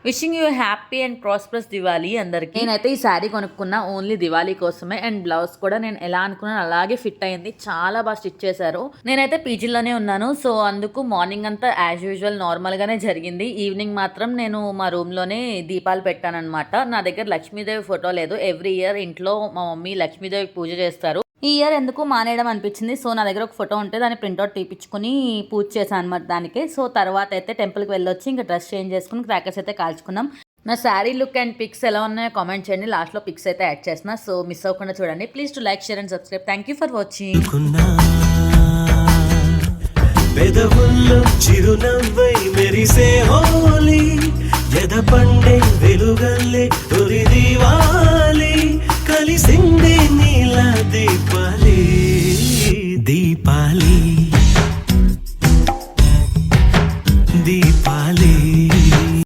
Wishing you happy and prosperous Diwali అందరికి. నేనైతే ఈ శారీ కొనుక్కున్నా ఓన్లీ దివాళీ కోసమే. అండ్ బ్లౌజ్ కూడా నేను ఎలా అనుకున్నాను అలాగే ఫిట్ అయింది. చాలా బాగా స్టిచ్ చేశారు. నేనైతే పీజీలోనే ఉన్నాను. సో అందుకు మార్నింగ్ అంతా యాజ్ యూజువల్ నార్మల్ గానే జరిగింది. ఈవినింగ్ మాత్రం నేను మా రూమ్ లోనే దీపాలు పెట్టానన్నమాట. నా దగ్గర లక్ష్మీదేవి ఫోటో లేదు. ఎవ్రీ ఇయర్ ఇంట్లో మా మమ్మీ లక్ష్మీదేవి పూజ చేస్తారు. ఈ ఇయర్ ఎందుకు మానేయడం అనిపించింది. సో నా దగ్గర ఒక ఫోటో ఉంటే దాన్ని ప్రింట్అవుట్ తీపించుకుని పూజ చేశాను అనమాట దానికి. సో తర్వాత అయితే టెంపుల్కి వెళ్ళొచ్చి ఇంకా డ్రెస్ చేంజ్ చేసుకుని క్రాకర్స్ అయితే కాల్చుకున్నాం. నా శారీ లుక్ అండ్ పిక్స్ ఎలా ఉన్నాయో కామెంట్ చేయండి. లాస్ట్లో పిక్స్ అయితే యాడ్ చేసిన. సో మిస్ అవ్వకుండా చూడండి. Please to like, share and subscribe. Thank you for watching. పెదవుల్లో చిరునవ్వై మెరిసే హోలీ ఎద పండే వెలుగల్లే